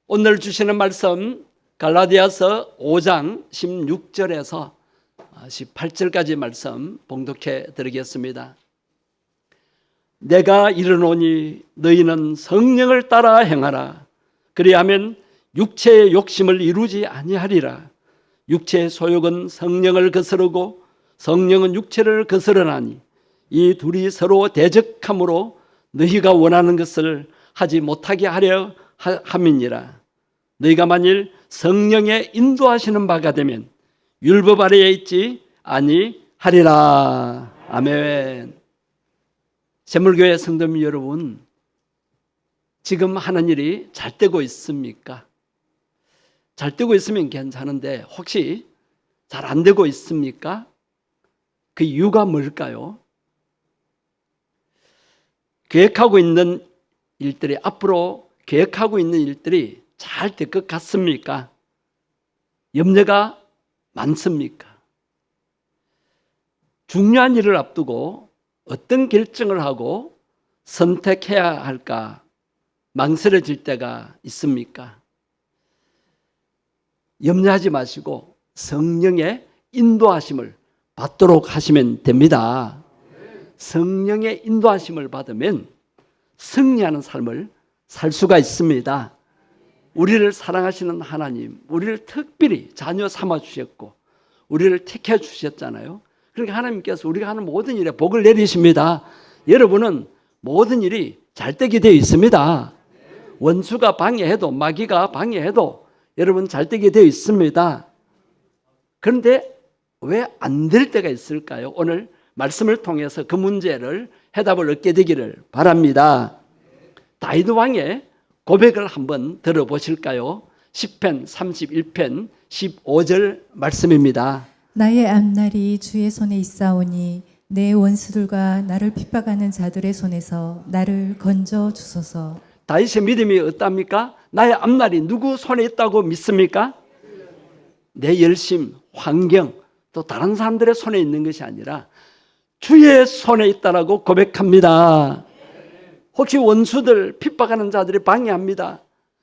오늘 주시는 말씀 갈라디아서 5장 16절에서 18절까지 말씀 봉독해 드리겠습니다. 내가 이르노니 너희는 성령을 따라 행하라. 그리하면 육체의 욕심을 이루지 아니하리라. 육체의 소욕은 성령을 거스르고 성령은 육체를 거스르나니 이 둘이 서로 대적함으로 너희가 원하는 것을 하지 못하게 하려 함이니라. 너희가 만일 성령의 인도하시는 바가 되면 율법 아래에 있지 아니하리라. 아멘. 샘물교회 성도님 여러분, 지금 하는 일이 잘 되고 있습니까? 잘 되고 있으면 괜찮은데 혹시 잘 안 되고 있습니까? 그 이유가 뭘까요? 계획하고 있는 일들이, 앞으로 계획하고 있는 일들이 잘 될 것 같습니까? 염려가 많습니까? 중요한 일을 앞두고 어떤 결정을 하고 선택해야 할까 망설여질 때가 있습니까? 염려하지 마시고 성령의 인도하심을 받도록 하시면 됩니다. 성령의 인도하심을 받으면 승리하는 삶을 살 수가 있습니다. 우리를 사랑하시는 하나님, 우리를 특별히 자녀 삼아 주셨고 우리를 택해 주셨잖아요. 그러니까 하나님께서 우리가 하는 모든 일에 복을 내리십니다. 여러분은 모든 일이 잘 되게 되어 있습니다. 원수가 방해해도, 마귀가 방해해도 여러분 잘 되게 되어 있습니다. 그런데 왜 안 될 때가 있을까요? 오늘 말씀을 통해서 그 문제를 해답을 얻게 되기를 바랍니다. 다윗 왕의 고백을 한번 들어보실까요? 시편 31편 15절 말씀입니다. 나의 앞날이 주의 손에 있사오니 내 원수들과 나를 핍박하는 자들의 손에서 나를 건져 주소서. 다윗의 믿음이 어떻습니까? 나의 앞날이 누구 손에 있다고 믿습니까? 내 열심, 환경, 또 다른 사람들의 손에 있는 것이 아니라 주의 손에 있다라고 고백합니다. 혹시 원수들, 핍박하는 자들이 방해합니다.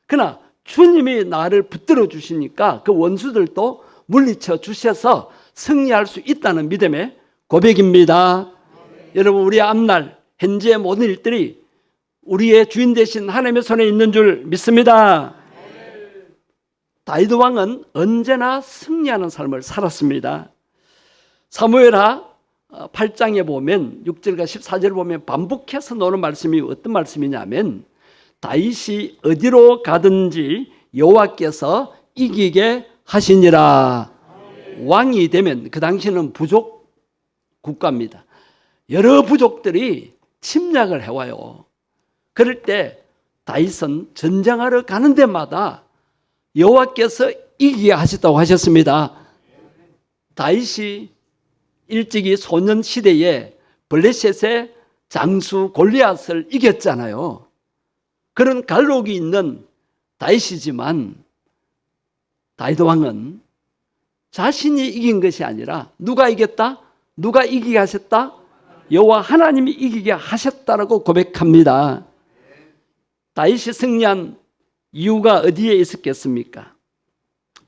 그러나 주님이 나를 붙들어 주시니까 그 원수들도 물리쳐 주셔서 승리할 수 있다는 믿음의 고백입니다. 여러분, 우리의 앞날, 현재의 모든 일들이 우리의 주인 되신 하나님의 손에 있는 줄 믿습니다. 다윗 왕은 언제나 승리하는 삶을 살았습니다. 사무엘하 8장에 보면 6절과 14절을 보면 반복해서 나오는 말씀이 어떤 말씀이냐면 다윗이 어디로 가든지 여호와께서 이기게 하시니라. 왕이 되면, 그 당시는 부족 국가입니다. 여러 부족들이 침략을 해와요. 그럴 때 다윗은 전쟁하러 가는 데마다 여호와께서 이기게 하셨다고 하셨습니다. 다윗이 일찍이 소년 시대에 블레셋의 장수 골리앗을 이겼잖아요. 그런 갈록이 있는 다윗이지만 다윗 왕은 자신이 이긴 것이 아니라 누가 이겼다? 누가 이기게 하셨다? 여호와 하나님이 이기게 하셨다라고 고백합니다. 다윗이 승리한 이유가 어디에 있었겠습니까?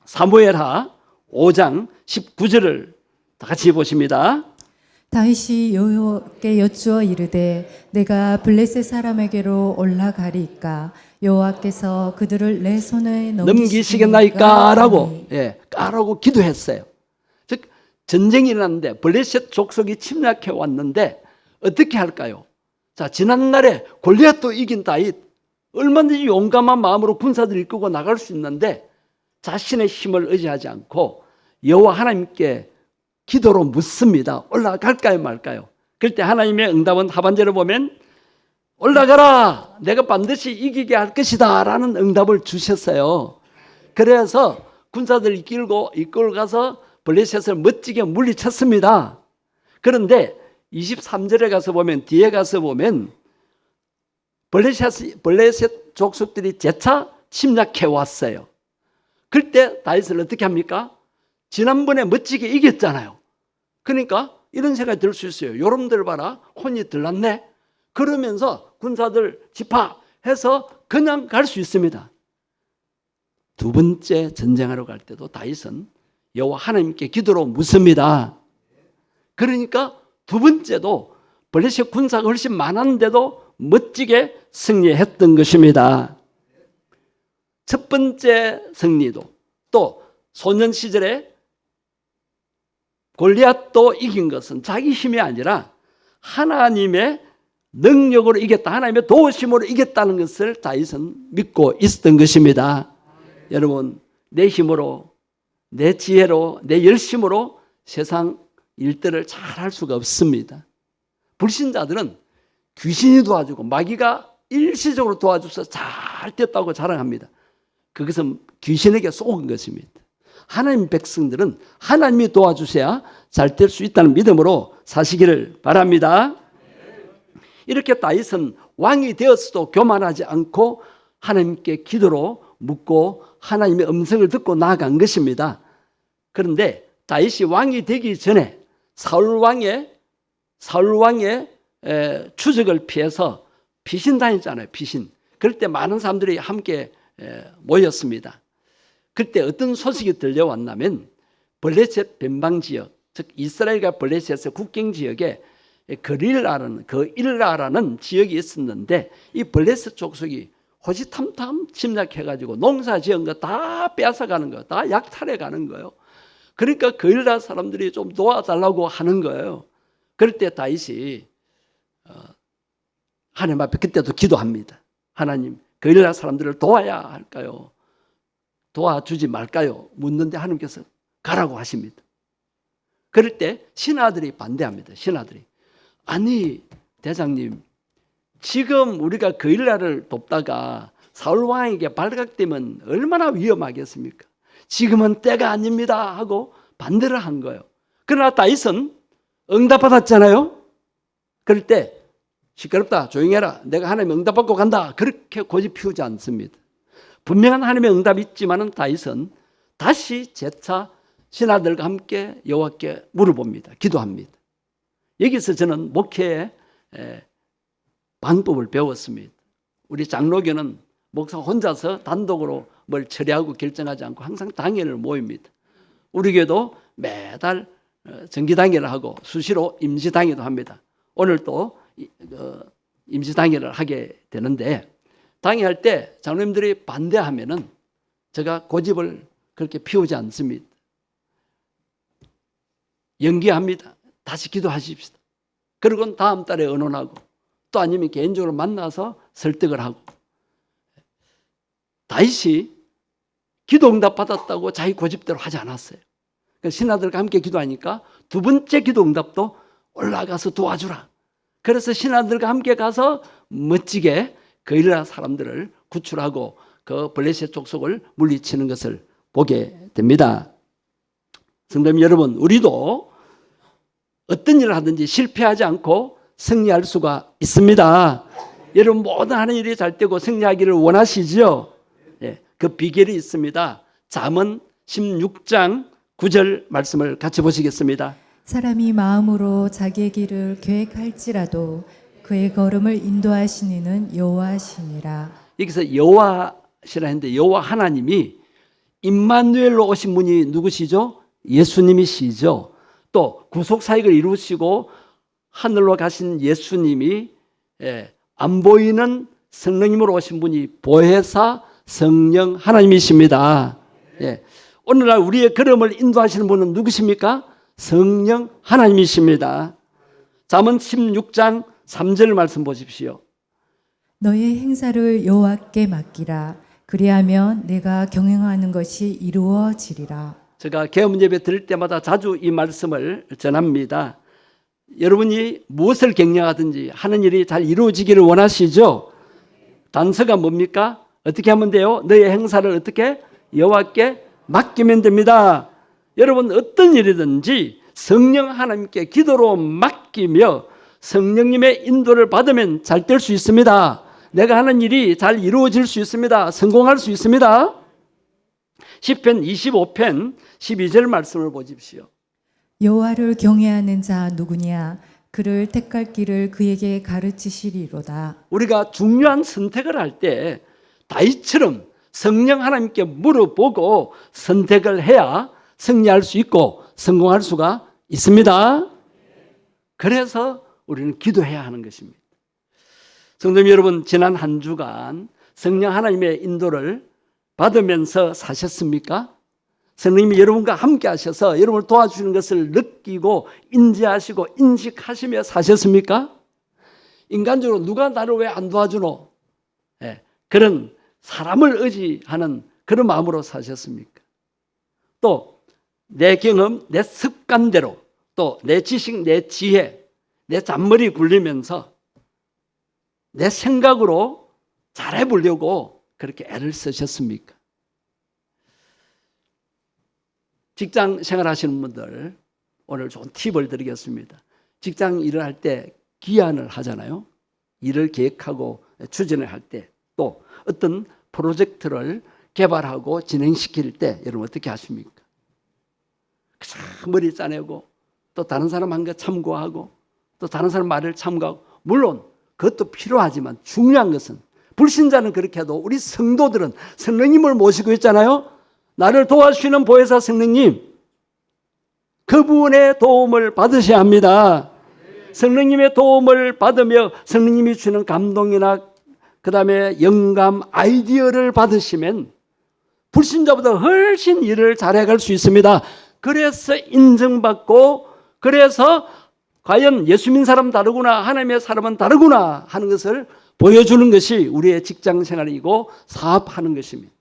사무엘하 5장 19절을 다 같이 보십니다. 다윗이 여호와께 여쭈어 이르되 내가 블레셋 사람에게로 올라가리이까 여호와께서 그들을 내 손에 넘기시겠나이까라고 까라고 기도했어요. 즉 전쟁이 일어났는데 블레셋 족속이 침략해 왔는데 어떻게 할까요? 자, 지난날에 골리앗도 이긴 다윗, 얼마든지 용감한 마음으로 군사들을 이끌고 나갈 수 있는데 자신의 힘을 의지하지 않고 여호와 하나님께 기도로 묻습니다. 올라갈까요 말까요? 그럴 때 하나님의 응답은 하반절을 보면 올라가라, 내가 반드시 이기게 할 것이다 라는 응답을 주셨어요. 그래서 군사들을 이끌고 가서 블레셋을 멋지게 물리쳤습니다. 그런데 23절에 가서 보면, 뒤에 가서 보면 블레셋 족속들이 재차 침략해 왔어요. 그럴 때 다윗을 어떻게 합니까? 지난번에 멋지게 이겼잖아요. 그러니까 이런 생각이 들 수 있어요. 여러분들 봐라, 혼이 들났네. 그러면서 군사들 집합해서 그냥 갈 수 있습니다. 두 번째 전쟁하러 갈 때도 다윗은 여호와 하나님께 기도로 묻습니다. 그러니까 두 번째도 블레셋 군사가 훨씬 많았는데도 멋지게 승리했던 것입니다. 첫 번째 승리도 또 소년 시절에 골리앗도 이긴 것은 자기 힘이 아니라 하나님의 능력으로 이겼다. 하나님의 도우심으로 이겼다는 것을 다윗은 믿고 있었던 것입니다. 여러분, 내 힘으로, 내 지혜로, 내 열심으로 세상 일들을 잘 할 수가 없습니다. 불신자들은 귀신이 도와주고 마귀가 일시적으로 도와줘서 잘 됐다고 자랑합니다. 그것은 귀신에게 속은 것입니다. 하나님 백성들은 하나님이 도와주셔야 잘 될 수 있다는 믿음으로 사시기를 바랍니다. 이렇게 다윗은 왕이 되었어도 교만하지 않고 하나님께 기도로 묻고 하나님의 음성을 듣고 나아간 것입니다. 그런데 다윗이 왕이 되기 전에 사울 왕의 추적을 피해서 피신 다녔잖아요. 피신. 그럴 때 많은 사람들이 함께 모였습니다. 그때 어떤 소식이 들려왔냐면 블레셋 변방 지역, 즉 이스라엘과 블레셋의 국경 지역에 거릴라라는 지역이 있었는데 이 블레셋 족속이 호시탐탐 침략해가지고 농사 지은 거 다 뺏어가는 거예요. 다 약탈해가는 거예요. 그러니까 거릴라 사람들이 좀 도와달라고 하는 거예요. 그럴 때 다윗이 하나님 앞에 그때도 기도합니다. 하나님, 거릴라 사람들을 도와야 할까요? 도와주지 말까요? 묻는데 하나님께서 가라고 하십니다. 그럴 때 신하들이 반대합니다. 신하들이. 아니, 대장님, 지금 우리가 거릴라를 돕다가 사울 왕에게 발각되면 얼마나 위험하겠습니까? 지금은 때가 아닙니다 하고 반대를 한 거예요. 그러나 다윗은 응답받았잖아요. 그럴 때 시끄럽다, 조용히 해라, 내가 하나님의 응답받고 간다, 그렇게 고집 피우지 않습니다. 분명한 하나님의 응답이 있지만 다윗은 다시 재차 신하들과 함께 여호와께 물어봅니다. 기도합니다. 여기서 저는 목회의 방법을 배웠습니다. 우리 장로교는 목사 혼자서 단독으로 뭘 처리하고 결정하지 않고 항상 당회를 모입니다. 우리 교회도 매달 정기당회를 하고 수시로 임시당회도 합니다. 오늘 또 임시당회를 하게 되는데 당회할 때 장로님들이 반대하면은 제가 고집을 그렇게 피우지 않습니다. 연기합니다. 다시 기도하십시다. 그리고 다음 달에 의논하고 또 아니면 개인적으로 만나서 설득을 하고. 다윗이 기도 응답 받았다고 자기 고집대로 하지 않았어요. 신하들과 함께 기도하니까 두 번째 기도 응답도 올라가서 도와주라. 그래서 신하들과 함께 가서 멋지게 거릴라 사람들을 구출하고 그 블레셋 족속을 물리치는 것을 보게 됩니다. 성도님 여러분, 우리도 어떤 일을 하든지 실패하지 않고 승리할 수가 있습니다. 여러분 모든 하는 일이 잘 되고 승리하기를 원하시죠? 예, 그 비결이 있습니다. 잠언 16장 9절 말씀을 같이 보시겠습니다. 사람이 마음으로 자기의 길을 계획할지라도 그의 걸음을 인도하시는 이는 여호와시니라. 여기서 여호와시라 했는데 여호와 하나님이 임마누엘로 오신 분이 누구시죠? 예수님이시죠. 또 구속사역을 이루시고 하늘로 가신 예수님이 안 보이는 성령님으로 오신 분이 보혜사 성령 하나님이십니다. 오늘날 우리의 걸음을 인도하시는 분은 누구십니까? 성령 하나님이십니다. 잠언 16장 3절 말씀 보십시오. 너의 행사를 여호와께 맡기라. 그리하면 내가 경영하는 것이 이루어지리라. 제가 개업 예배 드릴 때마다 자주 이 말씀을 전합니다. 여러분이 무엇을 경영하든지 하는 일이 잘 이루어지기를 원하시죠? 단서가 뭡니까? 어떻게 하면 돼요? 너의 행사를 어떻게? 여호와께 맡기면 됩니다. 여러분 어떤 일이든지 성령 하나님께 기도로 맡기며 성령님의 인도를 받으면 잘 될 수 있습니다. 내가 하는 일이 잘 이루어질 수 있습니다. 성공할 수 있습니다. 시편 25편 12절 말씀을 보십시오. 여호와를 경외하는 자 누구냐? 그를 택할 길을 그에게 가르치시리로다. 우리가 중요한 선택을 할 때 다윗처럼 성령 하나님께 물어보고 선택을 해야 승리할 수 있고 성공할 수가 있습니다. 그래서 우리는 기도해야 하는 것입니다. 성도님 여러분, 지난 한 주간 성령 하나님의 인도를 받으면서 사셨습니까? 성령님이 여러분과 함께 하셔서 여러분을 도와주시는 것을 느끼고 인지하시고 인식하시며 사셨습니까? 인간적으로 누가 나를 왜 안 도와주노? 그런 사람을 의지하는 그런 마음으로 사셨습니까? 또 내 경험, 내 습관대로 또 내 지식, 내 지혜, 내 잔머리 굴리면서 내 생각으로 잘해보려고 그렇게 애를 쓰셨습니까? 직장 생활하시는 분들 오늘 좋은 팁을 드리겠습니다. 직장 일을 할 때 기한을 하잖아요. 일을 계획하고 추진을 할 때 또 어떤 프로젝트를 개발하고 진행시킬 때 여러분 어떻게 하십니까? 머리 짜내고 또 다른 사람 한 거 참고하고 또 다른 사람 말을 참고하고 물론 그것도 필요하지만 중요한 것은 불신자는 그렇게 해도 우리 성도들은 성령님을 모시고 있잖아요. 나를 도와주시는 보혜사 성령님, 그분의 도움을 받으셔야 합니다. 성령님의 도움을 받으며 성령님이 주는 감동이나 그 다음에 영감, 아이디어를 받으시면 불신자보다 훨씬 일을 잘해갈 수 있습니다. 그래서 인정받고 그래서 과연 예수 믿는 사람 다르구나, 하나님의 사람은 다르구나 하는 것을 보여주는 것이 우리의 직장 생활이고 사업하는 것입니다.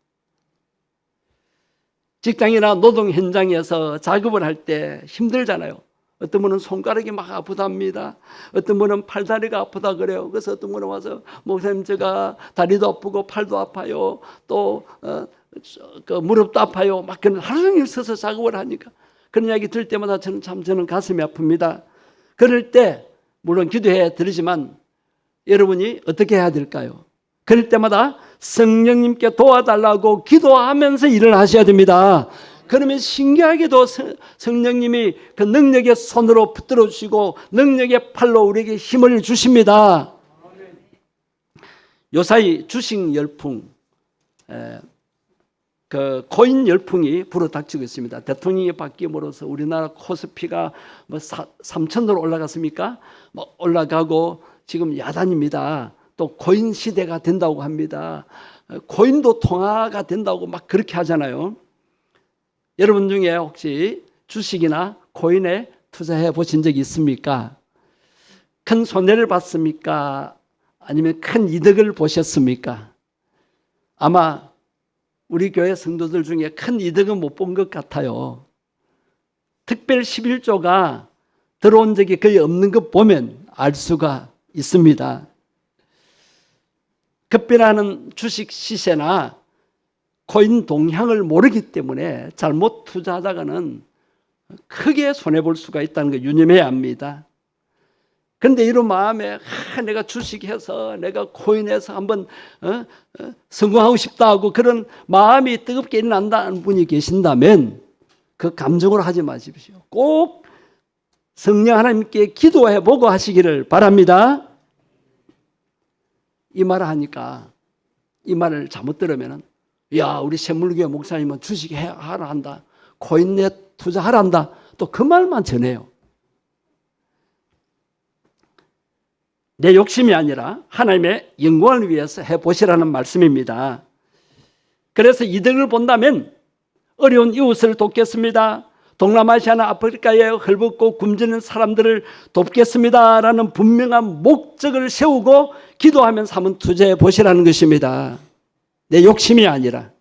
직장이나 노동 현장에서 작업을 할 때 힘들잖아요. 어떤 분은 손가락이 막 아프답니다. 어떤 분은 팔다리가 아프다 그래요. 그래서 어떤 분은 와서 목사님 제가 다리도 아프고 팔도 아파요. 또 그 무릎도 아파요. 막 그런 하루 종일 서서 작업을 하니까 그런 이야기 들을 때마다 저는 가슴이 아픕니다. 그럴 때 물론 기도해 드리지만 여러분이 어떻게 해야 될까요? 그럴 때마다 성령님께 도와달라고 기도하면서 일을 하셔야 됩니다. 그러면 신기하게도 성령님이 그 능력의 손으로 붙들어 주시고 능력의 팔로 우리에게 힘을 주십니다. 요사이 주식 열풍, 그 코인 열풍이 불어닥치고 있습니다. 대통령이 바뀜으로써 우리나라 코스피가 뭐 3,000으로 올라갔습니까? 뭐 올라가고 지금 야단입니다. 또 코인 시대가 된다고 합니다. 코인도 통화가 된다고 막 그렇게 하잖아요. 여러분 중에 혹시 주식이나 코인에 투자해 보신 적이 있습니까? 큰 손해를 봤습니까? 아니면 큰 이득을 보셨습니까? 아마 우리 교회 성도들 중에 큰 이득은 못 본 것 같아요. 특별 11조가 들어온 적이 거의 없는 것 보면 알 수가 있습니다. 급변하는 주식 시세나 코인 동향을 모르기 때문에 잘못 투자하다가는 크게 손해볼 수가 있다는 걸 유념해야 합니다. 그런데 이런 마음에 내가 주식해서 내가 코인해서 한번 성공하고 싶다 하고 그런 마음이 뜨겁게 일어난다는 분이 계신다면 그 감정으로 하지 마십시오. 꼭 성령 하나님께 기도해보고 하시기를 바랍니다. 이 말을 하니까 이 말을 잘못 들으면 야 우리 샘물교회 목사님은 주식하라 한다. 코인에 투자하라 한다. 또 그 말만 전해요. 내 욕심이 아니라 하나님의 영광을 위해서 해보시라는 말씀입니다. 그래서 이득을 본다면 어려운 이웃을 돕겠습니다. 동남아시아나 아프리카에 헐벗고 굶주리는 사람들을 돕겠습니다라는 분명한 목적을 세우고 기도하면서 한번 투자해 보시라는 것입니다. 내 욕심이 아니라.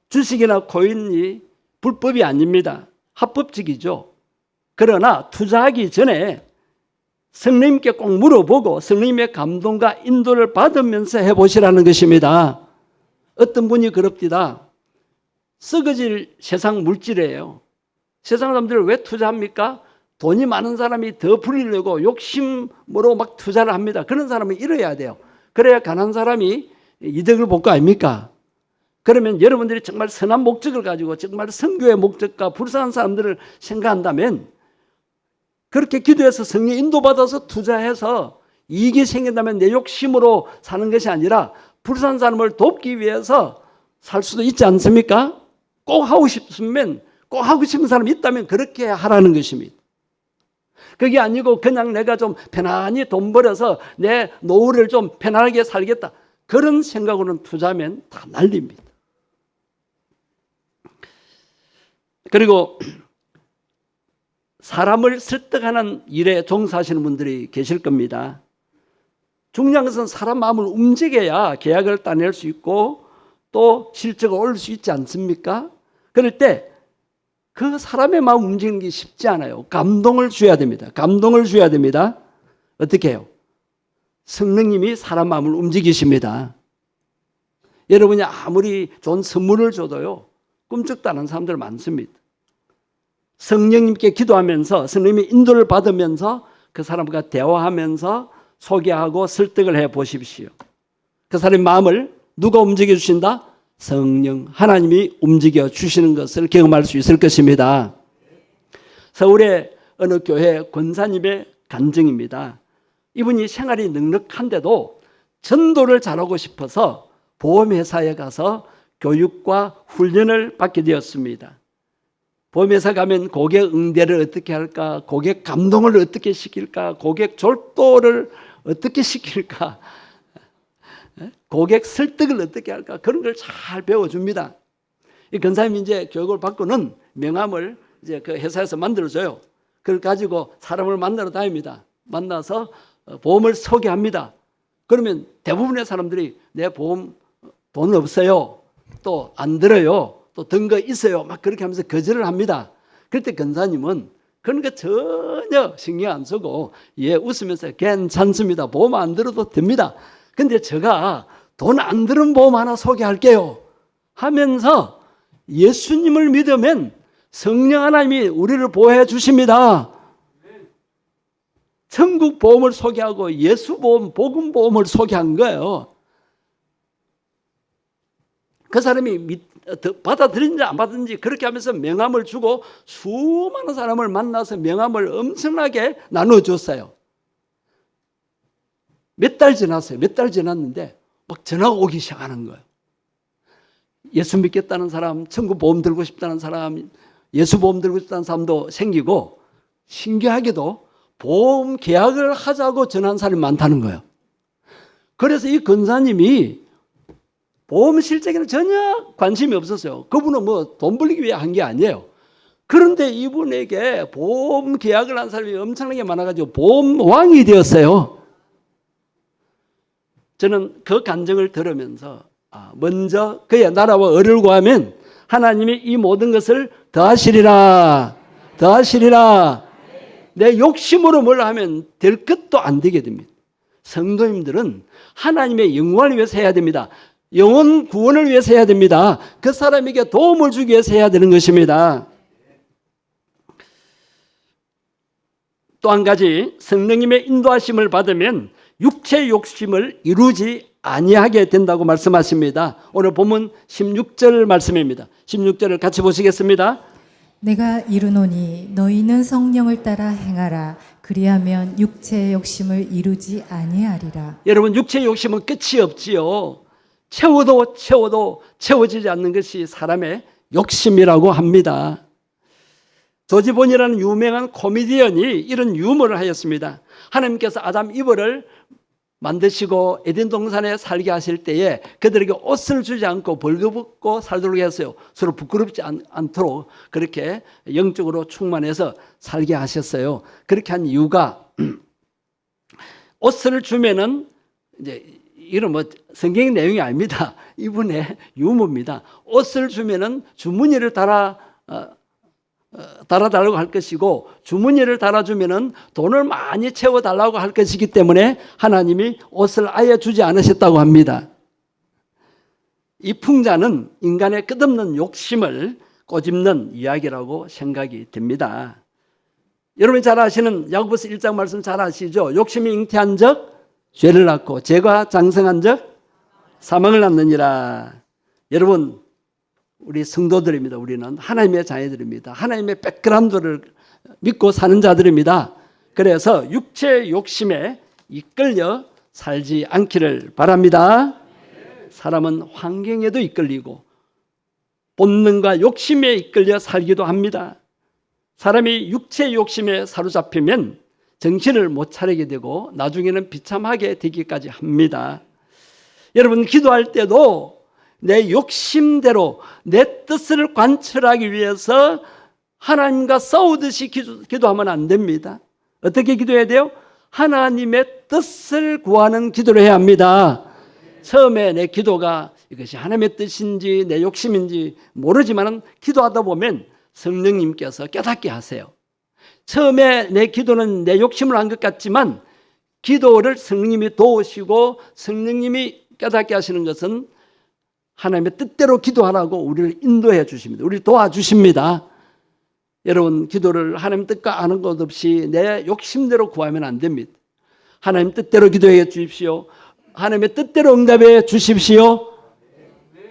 주식이나 코인이 불법이 아닙니다. 합법적이죠. 그러나 투자하기 전에 성령님께 꼭 물어보고 성령님의 감동과 인도를 받으면서 해보시라는 것입니다. 어떤 분이 그럽디다. 썩어질 세상 물질이에요. 세상 사람들을 왜 투자합니까? 돈이 많은 사람이 더 불리려고 욕심으로 막 투자를 합니다. 그런 사람은 잃어야 돼요. 그래야 가난한 사람이 이득을 볼 거 아닙니까? 그러면 여러분들이 정말 선한 목적을 가지고 정말 선교의 목적과 불쌍한 사람들을 생각한다면 그렇게 기도해서 성령 인도받아서 투자해서 이익이 생긴다면 내 욕심으로 사는 것이 아니라 불쌍한 사람을 돕기 위해서 살 수도 있지 않습니까? 꼭 하고 싶으면, 꼭 하고 싶은 사람이 있다면 그렇게 하라는 것입니다. 그게 아니고 그냥 내가 좀 편안히 돈 벌어서 내 노후를 좀 편안하게 살겠다, 그런 생각으로는 투자하면 다 날립니다. 그리고 사람을 설득하는 일에 종사하시는 분들이 계실 겁니다. 중요한 것은 사람 마음을 움직여야 계약을 따낼 수 있고 또 실적을 올릴 수 있지 않습니까? 그럴 때 그 사람의 마음 움직이는 게 쉽지 않아요. 감동을 줘야 됩니다. 감동을 줘야 됩니다. 어떻게 해요? 성령님이 사람 마음을 움직이십니다. 여러분이 아무리 좋은 선물을 줘도요, 꿈쩍도 안 하는 사람들 많습니다. 성령님께 기도하면서 성령님의 인도를 받으면서 그 사람과 대화하면서 소개하고 설득을 해 보십시오. 그 사람의 마음을 누가 움직여 주신다? 성령 하나님이 움직여 주시는 것을 경험할 수 있을 것입니다. 서울의 어느 교회 권사님의 간증입니다. 이분이 생활이 넉넉한데도 전도를 잘하고 싶어서 보험회사에 가서 교육과 훈련을 받게 되었습니다. 보험회사 가면 고객 응대를 어떻게 할까, 고객 감동을 어떻게 시킬까, 고객 졸도를 어떻게 시킬까, 고객 설득을 어떻게 할까, 그런 걸 잘 배워줍니다. 이 권사님이 이제 교육을 받고는 명함을 이제 그 회사에서 만들어줘요. 그걸 가지고 사람을 만나러 다닙니다. 만나서 보험을 소개합니다. 그러면 대부분의 사람들이 내 보험 돈 없어요, 또 안 들어요, 또 든 거 있어요, 막 그렇게 하면서 거절을 합니다. 그럴 때 권사님은 그런 거 전혀 신경 안 쓰고 웃으면서 괜찮습니다, 보험 안 들어도 됩니다. 근데 제가 돈 안 들은 보험 하나 소개할게요 하면서 예수님을 믿으면 성령 하나님이 우리를 보호해 주십니다. 천국 보험을 소개하고 예수 보험, 복음 보험을 소개한 거예요. 그 사람이 받아들인지 안 받았는지 그렇게 하면서 명함을 주고 수많은 사람을 만나서 명함을 엄청나게 나눠줬어요. 몇 달 지났어요. 몇 달 지났는데 막 전화가 오기 시작하는 거예요. 예수 믿겠다는 사람, 천국 보험 들고 싶다는 사람, 예수 보험 들고 싶다는 사람도 생기고, 신기하게도 보험 계약을 하자고 전화한 사람이 많다는 거예요. 그래서 이 권사님이 보험 실적에는 전혀 관심이 없었어요. 그분은 뭐 돈 벌기 위해 한 게 아니에요. 그런데 이분에게 보험 계약을 한 사람이 엄청나게 많아가지고 보험왕이 되었어요. 저는 그 간증을 들으면서 먼저 그의 나라와 의를 구하면 하나님이 이 모든 것을 더하시리라, 더하시리라. 내 욕심으로 뭘 하면 될 것도 안 되게 됩니다. 성도님들은 하나님의 영광을 위해서 해야 됩니다. 영혼 구원을 위해서 해야 됩니다. 그 사람에게 도움을 주기 위해서 해야 되는 것입니다. 또 한 가지, 성령님의 인도하심을 받으면 육체 욕심을 이루지 아니하게 된다고 말씀하십니다. 오늘 본문 16절 말씀입니다. 16절을 같이 보시겠습니다. 내가 이르노니 너희는 성령을 따라 행하라. 그리하면 육체의 욕심을 이루지 아니하리라. 여러분, 육체의 욕심은 끝이 없지요. 채워도 채워지지 않는 것이 사람의 욕심이라고 합니다. 조지본이라는 유명한 코미디언이 이런 유머를 하였습니다. 하나님께서 아담 이브를 만드시고 에덴 동산에 살게 하실 때에 그들에게 옷을 주지 않고 벌거벗고 살도록 했어요. 서로 부끄럽지 않도록 그렇게 영적으로 충만해서 살게 하셨어요. 그렇게 한 이유가 옷을 주면은 이제 이런 뭐 성경의 내용이 아닙니다. 이분의 유머입니다. 옷을 주면은 주머니를 달아달라고 할 것이고, 주머니를 달아주면은 돈을 많이 채워달라고 할 것이기 때문에 하나님이 옷을 아예 주지 않으셨다고 합니다. 이 풍자는 인간의 끝없는 욕심을 꼬집는 이야기라고 생각이 됩니다. 여러분이 잘 아시는 야고보서 1장 말씀 잘 아시죠? 욕심이 잉태한 적 죄를 낳고 죄가 장성한 적 사망을 낳느니라. 여러분, 우리 성도들입니다. 우리는 하나님의 자녀들입니다. 하나님의 백그라운드를 믿고 사는 자들입니다. 그래서 육체의 욕심에 이끌려 살지 않기를 바랍니다. 사람은 환경에도 이끌리고 본능과 욕심에 이끌려 살기도 합니다. 사람이 육체의 욕심에 사로잡히면 정신을 못 차리게 되고 나중에는 비참하게 되기까지 합니다. 여러분, 기도할 때도 내 욕심대로 내 뜻을 관철하기 위해서 하나님과 싸우듯이 기도하면 안 됩니다. 어떻게 기도해야 돼요? 하나님의 뜻을 구하는 기도를 해야 합니다. 처음에 내 기도가 이것이 하나님의 뜻인지 내 욕심인지 모르지만 기도하다 보면 성령님께서 깨닫게 하세요. 처음에 내 기도는 내 욕심을 한 것 같지만 기도를 성령님이 도우시고 성령님이 깨닫게 하시는 것은 하나님의 뜻대로 기도하라고 우리를 인도해 주십니다. 우리를 도와주십니다. 여러분, 기도를 하나님 뜻과 아는 것 없이 내 욕심대로 구하면 안 됩니다. 하나님 뜻대로 기도해 주십시오. 하나님의 뜻대로 응답해 주십시오.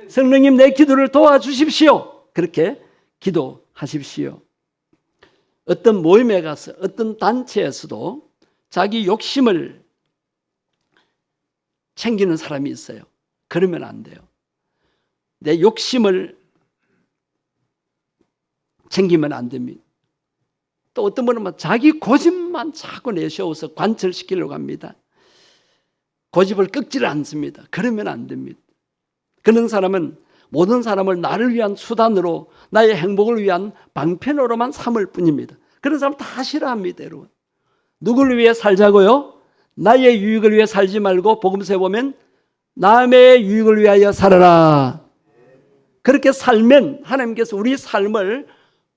성령님, 내 기도를 도와주십시오. 그렇게 기도하십시오. 어떤 모임에 가서 어떤 단체에서도 자기 욕심을 챙기는 사람이 있어요. 그러면 안 돼요. 내 욕심을 챙기면 안 됩니다. 또 어떤 분은 자기 고집만 자꾸 내세워서 관철시키려고 합니다. 고집을 꺾지를 않습니다. 그러면 안 됩니다. 그런 사람은 모든 사람을 나를 위한 수단으로 나의 행복을 위한 방편으로만 삼을 뿐입니다. 그런 사람 다 싫어합니다, 여러분. 누구를 위해 살자고요? 나의 유익을 위해 살지 말고 복음서에 보면 남의 유익을 위하여 살아라. 그렇게 살면 하나님께서 우리 삶을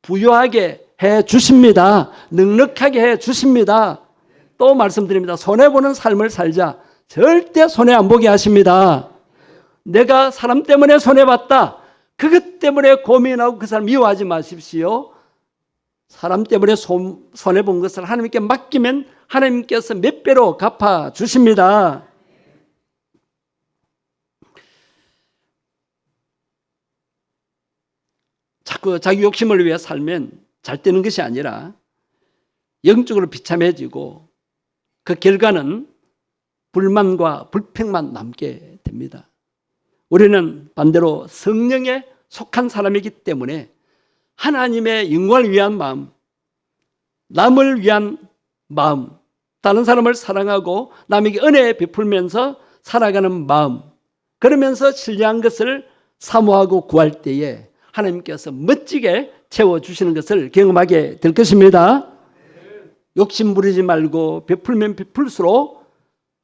부유하게 해 주십니다. 넉넉하게 해 주십니다. 또 말씀드립니다. 손해보는 삶을 살자. 절대 손해 안 보게 하십니다. 내가 사람 때문에 손해봤다. 그것 때문에 고민하고 그 사람 미워하지 마십시오. 사람 때문에 손해본 것을 하나님께 맡기면 하나님께서 몇 배로 갚아주십니다. 자꾸 자기 욕심을 위해 살면 잘 되는 것이 아니라 영적으로 비참해지고 그 결과는 불만과 불평만 남게 됩니다. 우리는 반대로 성령에 속한 사람이기 때문에 하나님의 영광을 위한 마음, 남을 위한 마음, 다른 사람을 사랑하고 남에게 은혜 베풀면서 살아가는 마음, 그러면서 신뢰한 것을 사모하고 구할 때에 하나님께서 멋지게 채워주시는 것을 경험하게 될 것입니다. 욕심 부리지 말고 베풀면 베풀수록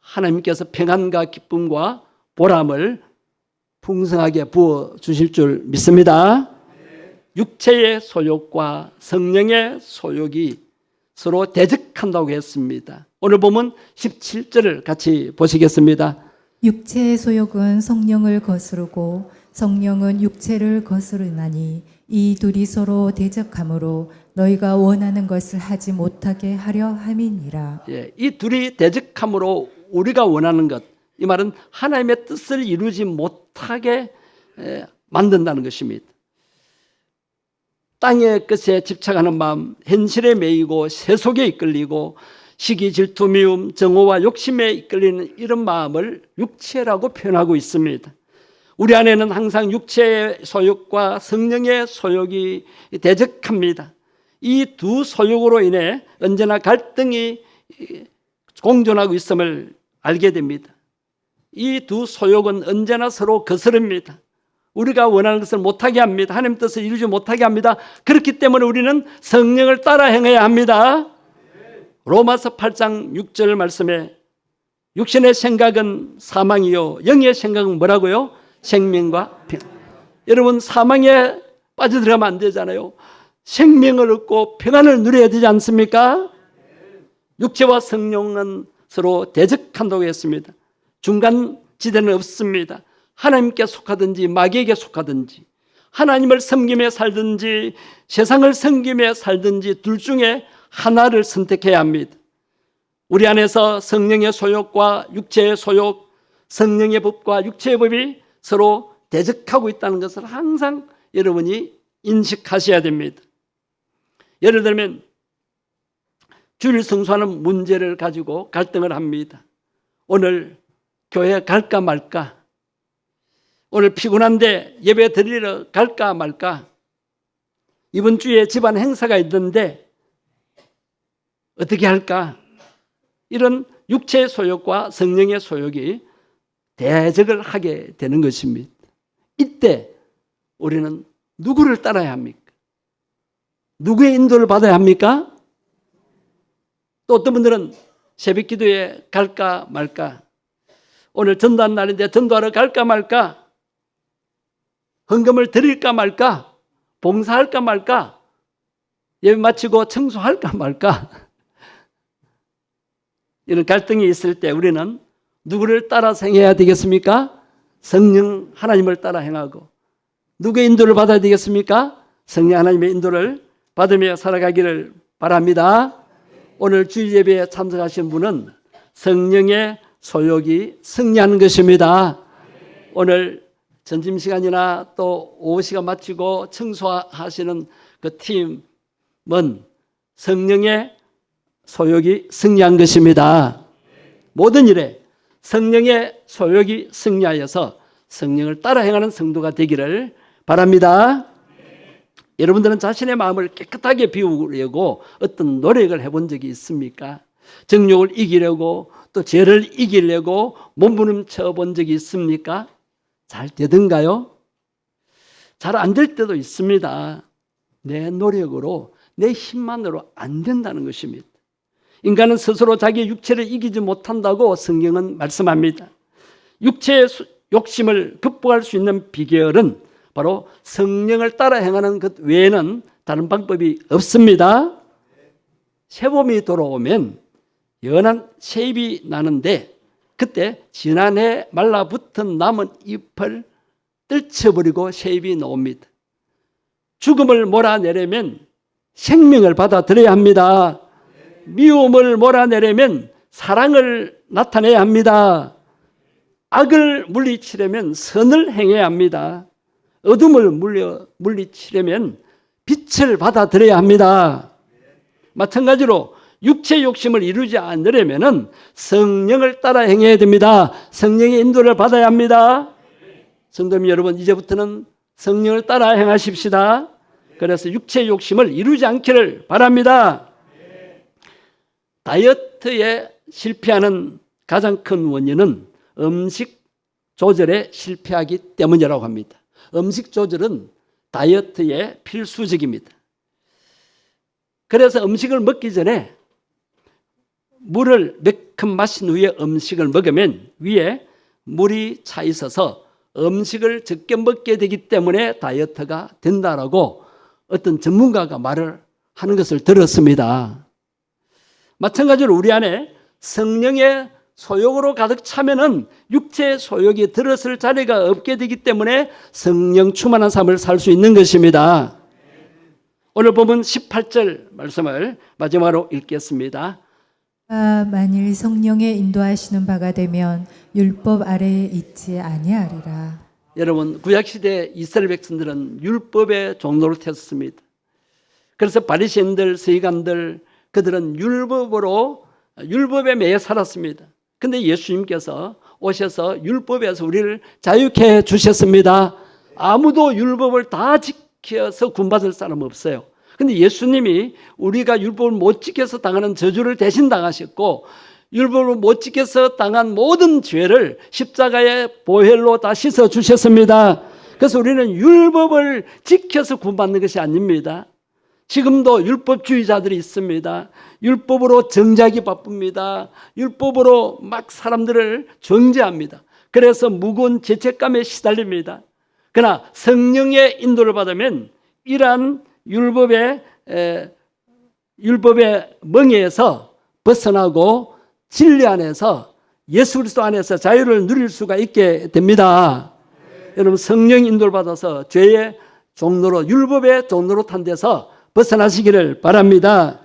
하나님께서 평안과 기쁨과 보람을 풍성하게 부어주실 줄 믿습니다. 육체의 소욕과 성령의 소욕이 서로 대적한다고 했습니다. 오늘 보면 17절을 같이 보시겠습니다. 육체의 소욕은 성령을 거스르고 성령은 육체를 거스르나니 이 둘이 서로 대적하므로 너희가 원하는 것을 하지 못하게 하려 함이니라. 이 둘이 대적함으로 우리가 원하는 것, 이 말은 하나님의 뜻을 이루지 못하게 만든다는 것입니다. 땅의 것에 집착하는 마음, 현실에 매이고 세속에 이끌리고 시기, 질투, 미움, 정오와 욕심에 이끌리는 이런 마음을 육체라고 표현하고 있습니다. 우리 안에는 항상 육체의 소욕과 성령의 소욕이 대적합니다. 이 두 소욕으로 인해 언제나 갈등이 공존하고 있음을 알게 됩니다. 이 두 소욕은 언제나 서로 거스릅니다. 우리가 원하는 것을 못하게 합니다. 하나님 뜻을 이루지 못하게 합니다. 그렇기 때문에 우리는 성령을 따라 행해야 합니다. 로마서 8장 6절 말씀에 육신의 생각은 사망이요 영의 생각은 뭐라고요? 생명과 평안. 여러분, 사망에 빠져들어가면 안 되잖아요. 생명을 얻고 평안을 누려야 되지 않습니까? 육체와 성령은 서로 대적한다고 했습니다. 중간 지대는 없습니다. 하나님께 속하든지 마귀에게 속하든지 하나님을 섬기며 살든지 세상을 섬기며 살든지 둘 중에 하나를 선택해야 합니다. 우리 안에서 성령의 소욕과 육체의 소욕, 성령의 법과 육체의 법이 서로 대적하고 있다는 것을 항상 여러분이 인식하셔야 됩니다. 예를 들면 주일 성수하는 문제를 가지고 갈등을 합니다. 오늘 교회 갈까 말까? 오늘 피곤한데 예배 드리러 갈까 말까? 이번 주에 집안 행사가 있는데 어떻게 할까? 이런 육체의 소욕과 성령의 소욕이 대적을 하게 되는 것입니다. 이때 우리는 누구를 따라야 합니까? 누구의 인도를 받아야 합니까? 또 어떤 분들은 새벽 기도에 갈까 말까? 오늘 전도한 날인데 전도하러 갈까 말까? 헌금을 드릴까 말까? 봉사할까 말까? 예배 마치고 청소할까 말까? 이런 갈등이 있을 때 우리는 누구를 따라서 행해야 되겠습니까? 성령 하나님을 따라 행하고. 누구의 인도를 받아야 되겠습니까? 성령 하나님의 인도를 받으며 살아가기를 바랍니다. 오늘 주일 예배에 참석하신 분은 성령의 소욕이 승리하는 것입니다. 오늘 점심시간이나 또 오후 시간 마치고 청소하시는 그 팀은 성령의 소욕이 승리한 것입니다. 모든 일에 성령의 소욕이 승리하여서 성령을 따라 행하는 성도가 되기를 바랍니다. 여러분들은 자신의 마음을 깨끗하게 비우려고 어떤 노력을 해본 적이 있습니까? 정욕을 이기려고 또 죄를 이기려고 몸부림쳐 본 적이 있습니까? 잘 되던가요? 잘 안 될 때도 있습니다. 내 노력으로 내 힘만으로 안 된다는 것입니다. 인간은 스스로 자기의 육체를 이기지 못한다고 성경은 말씀합니다. 육체의 욕심을 극복할 수 있는 비결은 바로 성령을 따라 행하는 것 외에는 다른 방법이 없습니다. 새봄이 돌아오면 연한 새잎이 나는데 그때 지난해 말라붙은 남은 잎을 떨쳐버리고 새잎이 나옵니다. 죽음을 몰아내려면 생명을 받아들여야 합니다. 미움을 몰아내려면 사랑을 나타내야 합니다. 악을 물리치려면 선을 행해야 합니다. 어둠을 물리치려면 빛을 받아들여야 합니다. 마찬가지로 육체 욕심을 이루지 않으려면 성령을 따라 행해야 됩니다. 성령의 인도를 받아야 합니다. 성도님 여러분, 이제부터는 성령을 따라 행하십시다. 그래서 육체 욕심을 이루지 않기를 바랍니다. 다이어트에 실패하는 가장 큰 원인은 음식 조절에 실패하기 때문이라고 합니다. 음식 조절은 다이어트의 필수적입니다. 그래서 음식을 먹기 전에 물을 몇 컵 마신 후에 음식을 먹으면 위에 물이 차 있어서 음식을 적게 먹게 되기 때문에 다이어트가 된다라고 어떤 전문가가 말을 하는 것을 들었습니다. 마찬가지로 우리 안에 성령의 소욕으로 가득 차면은 육체의 소욕이 들었을 자리가 없게 되기 때문에 성령 충만한 삶을 살 수 있는 것입니다. 오늘 본문 18절 말씀을 마지막으로 읽겠습니다. 만일 성령의 인도하시는 바가 되면 율법 아래에 있지 아니하리라. 여러분, 구약시대 이스라엘 백성들은 율법의 종노릇했습니다. 그래서 바리새인들, 서기관들 그들은 율법에 매여 살았습니다. 그런데 예수님께서 오셔서 율법에서 우리를 자유케 해 주셨습니다. 아무도 율법을 다 지켜서 구원받을 사람 없어요. 그런데 예수님이 우리가 율법을 못 지켜서 당하는 저주를 대신 당하셨고 율법을 못 지켜서 당한 모든 죄를 십자가의 보혈로 다 씻어 주셨습니다. 그래서 우리는 율법을 지켜서 구원받는 것이 아닙니다. 지금도 율법주의자들이 있습니다. 율법으로 정죄하기 바쁩니다. 율법으로 막 사람들을 정죄합니다. 그래서 무거운 죄책감에 시달립니다. 그러나 성령의 인도를 받으면 이러한 율법의 멍에에서 벗어나고 진리 안에서 예수 그리스도 안에서 자유를 누릴 수가 있게 됩니다. 여러분, 성령 인도를 받아서 죄의 종로로, 율법의 종로로 탄 데서 벗어나시기를 바랍니다.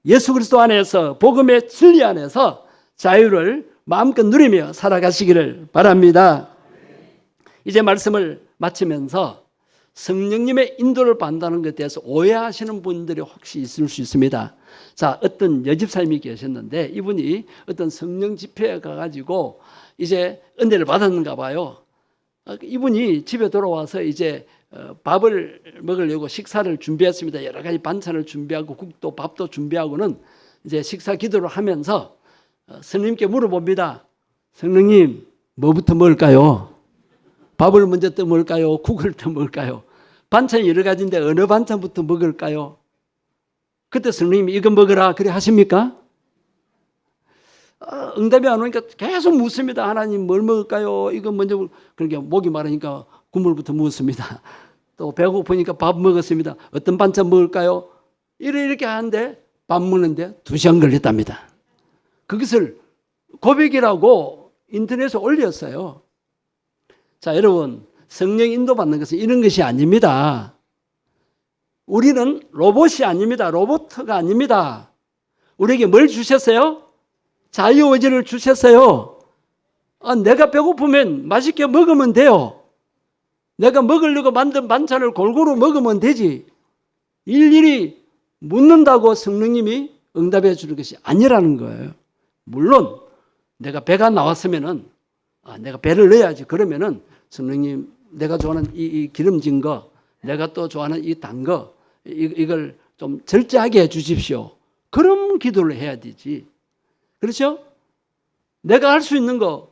예수 그리스도 안에서, 복음의 진리 안에서 자유를 마음껏 누리며 살아가시기를 바랍니다. 이제 말씀을 마치면서 성령님의 인도를 받는다는 것에 대해서 오해하시는 분들이 혹시 있을 수 있습니다. 자, 어떤 여집사님이 계셨는데 이분이 어떤 성령 집회에 가가지고 이제 은혜를 받았는가 봐요. 이분이 집에 돌아와서 이제 밥을 먹으려고 식사를 준비했습니다. 여러 가지 반찬을 준비하고 국도 밥도 준비하고는 이제 식사 기도를 하면서 성령님께 물어봅니다. 성령님, 뭐부터 먹을까요? 밥을 먼저 떠 먹을까요? 국을 떠 먹을까요? 반찬이 여러 가지인데 어느 반찬부터 먹을까요? 그때 성령님이 이거 먹으라 그래 하십니까? 응답이 안 오니까 계속 묻습니다. 하나님 뭘 먹을까요? 이거 먼저 그러니까 목이 마르니까 국물부터 묻습니다. 또 배고프니까 밥 먹었습니다. 어떤 반찬 먹을까요? 이렇게 하는데 밥 먹는데 2시간 걸렸답니다. 그것을 고백이라고 인터넷에 올렸어요. 자, 여러분, 성령 인도받는 것은 이런 것이 아닙니다. 우리는 로봇이 아닙니다. 로봇가 아닙니다. 우리에게 뭘 주셨어요? 자유의지를 주셨어요. 내가 배고프면 맛있게 먹으면 돼요. 내가 먹으려고 만든 반찬을 골고루 먹으면 되지. 일일이 묻는다고 성령님이 응답해 주는 것이 아니라는 거예요. 물론 내가 배가 나왔으면은 내가 배를 넣어야지. 그러면은 성령님, 내가 좋아하는 이 기름진 거, 내가 또 좋아하는 이 단 거, 이걸 좀 절제하게 해 주십시오. 그런 기도를 해야 되지. 그렇죠? 내가 할 수 있는 거,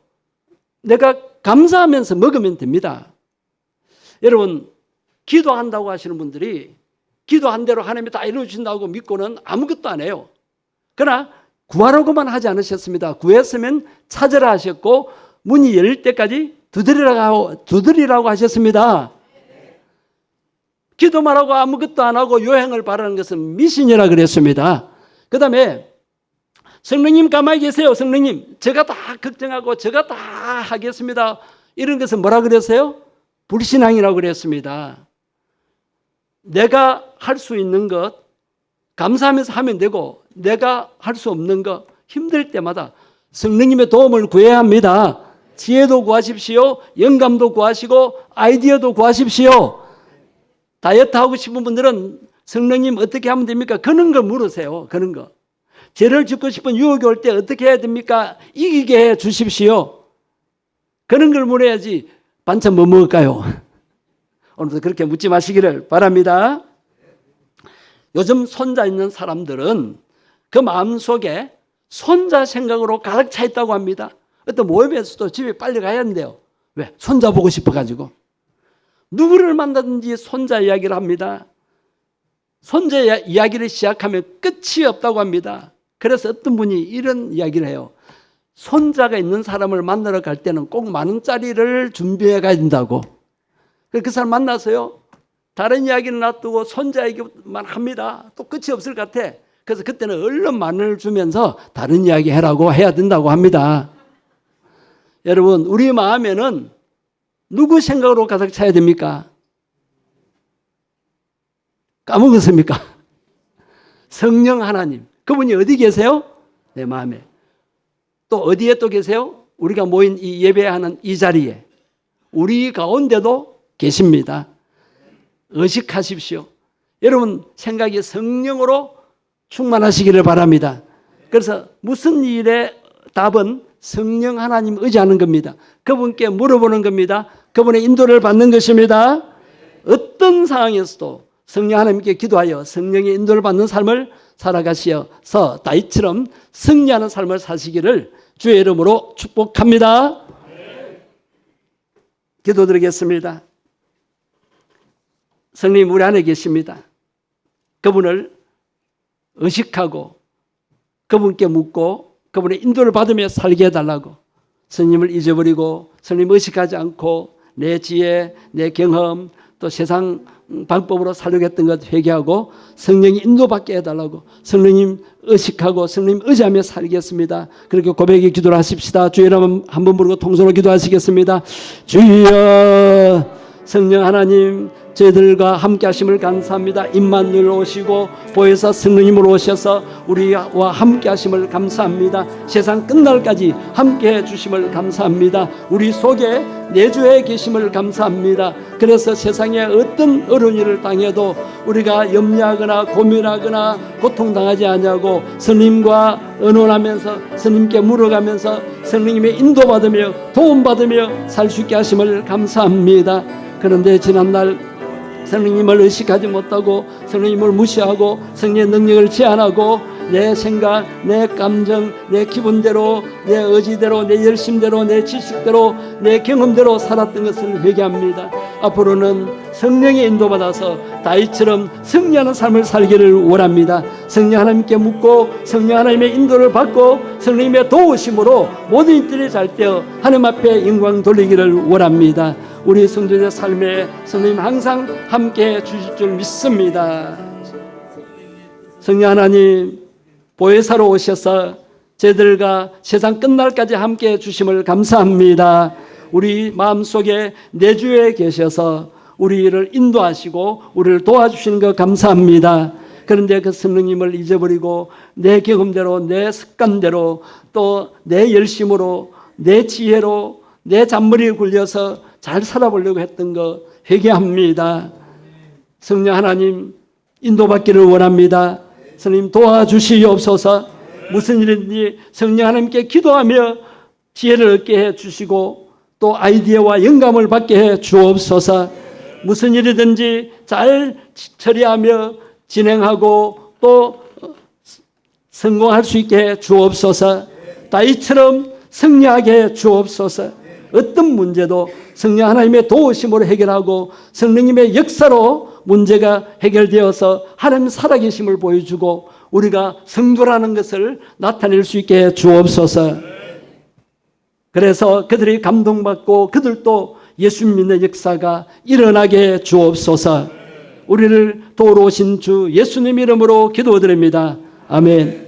내가 감사하면서 먹으면 됩니다. 여러분, 기도한다고 하시는 분들이 기도한 대로 하나님이 다 이루어진다고 믿고는 아무것도 안 해요. 그러나 구하라고만 하지 않으셨습니다. 구했으면 찾으라 하셨고 문이 열릴 때까지 두드리라고 하셨습니다. 기도만 하고 아무것도 안 하고 요행을 바라는 것은 미신이라 그랬습니다. 그 다음에 성령님 가만히 계세요. 성령님, 제가 다 걱정하고 제가 다 하겠습니다. 이런 것은 뭐라 그랬어요? 불신앙이라고 그랬습니다. 내가 할 수 있는 것 감사하면서 하면 되고 내가 할 수 없는 것 힘들 때마다 성령님의 도움을 구해야 합니다. 지혜도 구하십시오. 영감도 구하시고 아이디어도 구하십시오. 다이어트 하고 싶은 분들은 성령님 어떻게 하면 됩니까? 그런 걸 물으세요. 그런 거. 죄를 짓고 싶은 유혹이 올 때 어떻게 해야 됩니까? 이기게 해 주십시오. 그런 걸 물어야지 반찬 뭐 먹을까요? 오늘도 그렇게 묻지 마시기를 바랍니다. 요즘 손자 있는 사람들은 그 마음속에 손자 생각으로 가득 차 있다고 합니다. 어떤 모임에서도 집에 빨리 가야 한대요. 왜? 손자 보고 싶어가지고. 누구를 만나든지 손자 이야기를 합니다. 손자 이야기를 시작하면 끝이 없다고 합니다. 그래서 어떤 분이 이런 이야기를 해요. 손자가 있는 사람을 만나러 갈 때는 꼭 10,000원짜리를 준비해 가야 된다고. 그 사람 만나서요. 다른 이야기는 놔두고 손자 얘기만 합니다. 또 끝이 없을 것 같아. 그래서 그때는 얼른 10,000원을 주면서 다른 이야기 해야 된다고 합니다. 여러분, 우리 마음에는 누구 생각으로 가득 차야 됩니까? 까먹었습니까? 성령 하나님. 그분이 어디 계세요? 내 마음에. 또 어디에 또 계세요? 우리가 모인 이 예배하는 이 자리에. 우리 가운데도 계십니다. 의식하십시오. 여러분 생각이 성령으로 충만하시기를 바랍니다. 그래서 무슨 일의 답은 성령 하나님 의지하는 겁니다. 그분께 물어보는 겁니다. 그분의 인도를 받는 것입니다. 어떤 상황에서도 성령 하나님께 기도하여 성령의 인도를 받는 삶을 살아가시어서 다윗처럼 승리하는 삶을 사시기를 주의 이름으로 축복합니다. 기도드리겠습니다. 성령님 우리 안에 계십니다. 그분을 의식하고 그분께 묻고 그분의 인도를 받으며 살게 해달라고. 성령님을 잊어버리고 성령님 의식하지 않고 내 지혜, 내 경험 또 세상 방법으로 살려고 했던 것 회개하고 성령이 인도받게 해달라고. 성령님 의식하고 성령님 의지하며 살겠습니다. 그렇게 고백의 기도를 하십시다. 주의 이름 한번 부르고 통성으로 기도하시겠습니다. 주여, 성령 하나님 저희들과 함께 하심을 감사합니다. 임마누엘 오시고 보혜사 성령님으로 오셔서 우리와 함께 하심을 감사합니다. 세상 끝날까지 함께 해 주심을 감사합니다. 우리 속에 내주해 계심을 감사합니다. 그래서 세상에 어떤 어려운 일을 당해도 우리가 염려하거나 고민하거나 고통당하지 않냐고 스님과 의논하면서 스님께 물어가면서 성령님의 인도받으며 도움받으며 살 수 있게 하심을 감사합니다. 그런데 지난날 성령님을 의식하지 못하고 성령님을 무시하고 성령의 능력을 제한하고 내 생각, 내 감정, 내 기분대로, 내 의지대로, 내 열심대로, 내 지식대로, 내 경험대로 살았던 것을 회개합니다. 앞으로는 성령의 인도받아서 다윗처럼 승리하는 삶을 살기를 원합니다. 성령 하나님께 묻고 성령 하나님의 인도를 받고 성령님의 도우심으로 모든 일들이 잘 되어 하나님 앞에 영광 돌리기를 원합니다. 우리 성도들의 삶에 성령님 항상 함께 주실 줄 믿습니다. 성령 하나님 보혜사로 오셔서 저희들과 세상 끝날까지 함께 주심을 감사합니다. 우리 마음속에 내주에 계셔서 우리를 인도하시고 우리를 도와주시는 것 감사합니다. 그런데 그 성령님을 잊어버리고 내 경험대로 내 습관대로 또 내 열심으로 내 지혜로 내 잔머리에 굴려서 잘 살아보려고 했던 거 회개합니다. 성령 하나님 인도받기를 원합니다. 성령 도와주시옵소서. 무슨 일인지 성령 하나님께 기도하며 지혜를 얻게 해주시고 또 아이디어와 영감을 받게 해 주옵소서. 무슨 일이든지 잘 처리하며 진행하고 또 성공할 수 있게 해 주옵소서. 다윗처럼 승리하게 해 주옵소서. 어떤 문제도 성령 하나님의 도우심으로 해결하고 성령님의 역사로 문제가 해결되어서 하나님 살아계심을 보여주고 우리가 성도라는 것을 나타낼 수 있게 해 주옵소서. 그래서 그들이 감동받고 그들도 예수 믿는 역사가 일어나게 해 주옵소서. 우리를 도우러 오신 주 예수님 이름으로 기도드립니다. 아멘.